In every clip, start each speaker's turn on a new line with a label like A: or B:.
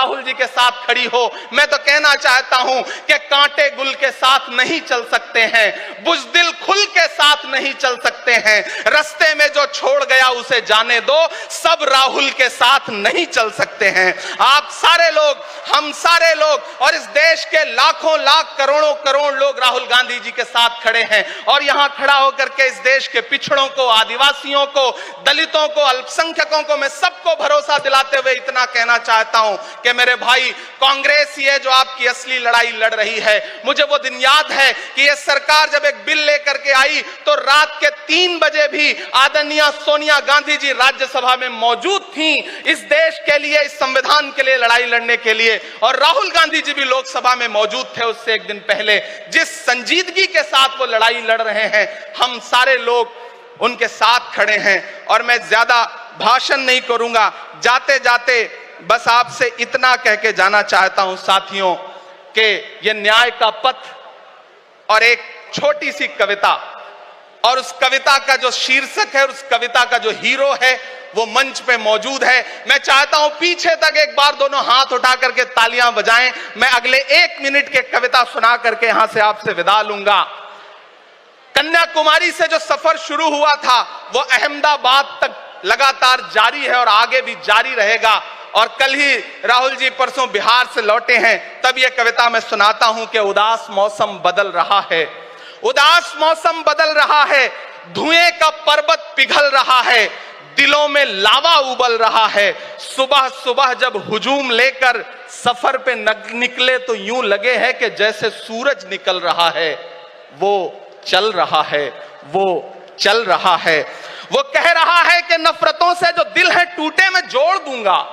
A: राहुल जी के साथ खड़ी हो। मैं तो कहना चाहता हूं कि कांटे गुल के साथ नहीं चल सकते हैं, बुज़दिल खुल के साथ नहीं चल सकते हैं। रास्ते में जो छोड़ गया उसे जाने दो, सब राहुल के साथ नहीं चल सकते हैं। आप सारे लोग, हम सारे लोग और इस देश के लाखों लाख करोड़ों करोड़ लोग राहुल गांधी जी के साथ खड़े हैं। और यहां खड़ा होकर के इस देश के पिछड़ों को, आदिवासियों को, दलितों को, अल्पसंख्यकों को मैं सबको भरोसा दिलाते हुए इतना कहना चाहता हूं कि मेरे भाई, कांग्रेस ही है जो आपकी असली लड़ाई लड़ रही है। मुझे वो दिन याद है कि यह सरकार जब एक बिल लेकर के आई तो रात के 3 बजे भी आदरणीय सोनिया गांधी जी राज्यसभा में मौजूद थी इस देश के लिए, इस संविधान के लिए लड़ाई लड़ने के लिए। और राहुल गांधी जी भी लोकसभा में मौजूद थे उससे एक दिन पहले। जिस संजीदगी के साथ वो लड़ाई लड़ रहे हैं, हम सारे लोग उनके साथ खड़े हैं। और मैं ज्यादा भाषण नहीं करूंगा, जाते जाते बस आपसे इतना कह के जाना चाहता हूं साथियों कि यह न्याय का पथ और एक छोटी सी कविता, और उस कविता का जो शीर्षक है, उस कविता का जो हीरो है वो मंच पे मौजूद है। मैं चाहता हूं पीछे तक एक बार दोनों हाथ उठा करके तालियां बजाएं। मैं अगले 1 मिनट के कविता सुना करके यहां से आपसे विदा लूंगा। कन्याकुमारी से जो सफर शुरू हुआ था वो अहमदाबाद तक लगातार जारी है और आगे भी जारी रहेगा। और कल ही राहुल जी परसों बिहार से लौटे हैं, तब यह कविता मैं सुनाता हूं कि उदास मौसम बदल रहा है, उदास मौसम बदल रहा है, धुएं का पर्वत पिघल रहा है, दिलों में लावा उबल रहा है। सुबह सुबह जब हुजूम लेकर सफर पे निकले तो यूं लगे है कि जैसे सूरज निकल रहा है। वो चल रहा है, वो चल रहा है। वो कह रहा है कि नफरतों से जो दिल है टूटे मैं जोड़ दूंगा।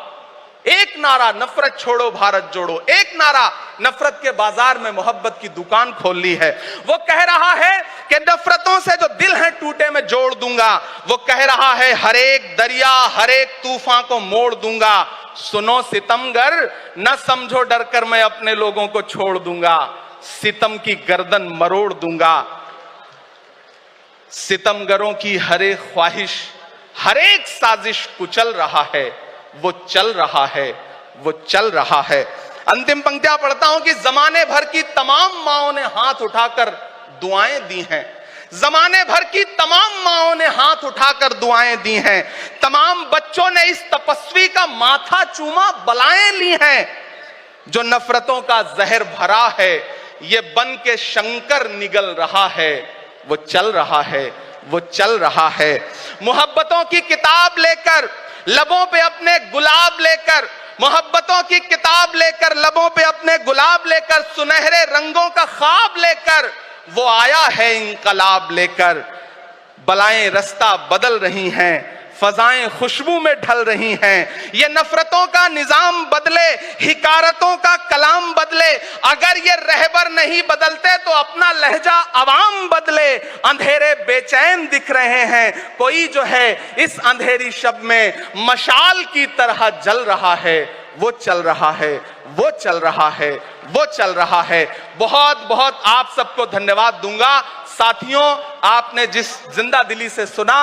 A: एक नारा नफरत छोड़ो भारत जोड़ो, एक नारा नफरत के बाजार में मोहब्बत की दुकान खोल ली है। वो कह रहा है कि नफरतों से जो दिल है टूटे मैं जोड़ दूंगा। वो कह रहा है हर एक दरिया, हर एक तूफान को मोड़ दूंगा। सुनो सितमगर, न समझो डर कर मैं अपने लोगों को छोड़ दूंगा। सितम की गर्दन मरोड़ दूंगा। सितमगरों की हर एक ख्वाहिश, हर एक साजिश कुचल रहा है। वो चल रहा है, वो चल रहा है। अंतिम पंक्तियां पढ़ता हूं कि जमाने भर की तमाम माओं ने हाथ उठाकर दुआएं दी हैं। जमाने भर की तमाम माओं ने हाथ उठाकर दुआएं दी हैं। तमाम बच्चों ने इस तपस्वी का माथा चूमा, बलाएं ली हैं। जो नफरतों का जहर भरा है, ये बन के शंकर निगल रहा है। वो चल रहा है, वो चल रहा है। मोहब्बतों की किताब लेकर, लबों पे अपने गुलाब लेकर, मोहब्बतों की किताब लेकर, लबों पे अपने गुलाब लेकर, सुनहरे रंगों का ख्वाब लेकर वो आया है इंकलाब लेकर। बलाएं रास्ता बदल रही हैं, फजाएं खुशबू में ढल रही हैं। ये नफरतों का निजाम बदले, हिकारतों का कलाम बदले। अगर ये रहबर नहीं बदलते तो अपना लहजा अवाम बदले। अंधेरे बेचैन दिख रहे हैं, कोई जो है इस अंधेरी शब में मशाल की तरह जल रहा है। वो चल रहा है, वो चल रहा है, वो चल रहा है। बहुत बहुत आप सबको धन्यवाद दूंगा। साथियों, आपने जिस जिंदा दिली से सुना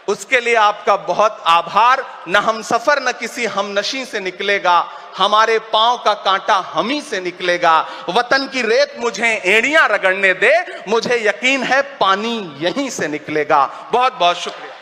A: उसके लिए आपका बहुत आभार। न हम सफर न किसी हमनशी से निकलेगा, हमारे पांव का कांटा हम ही से निकलेगा। वतन की रेत मुझे एड़ियां रगड़ने दे, मुझे यकीन है पानी यहीं से निकलेगा। बहुत बहुत शुक्रिया।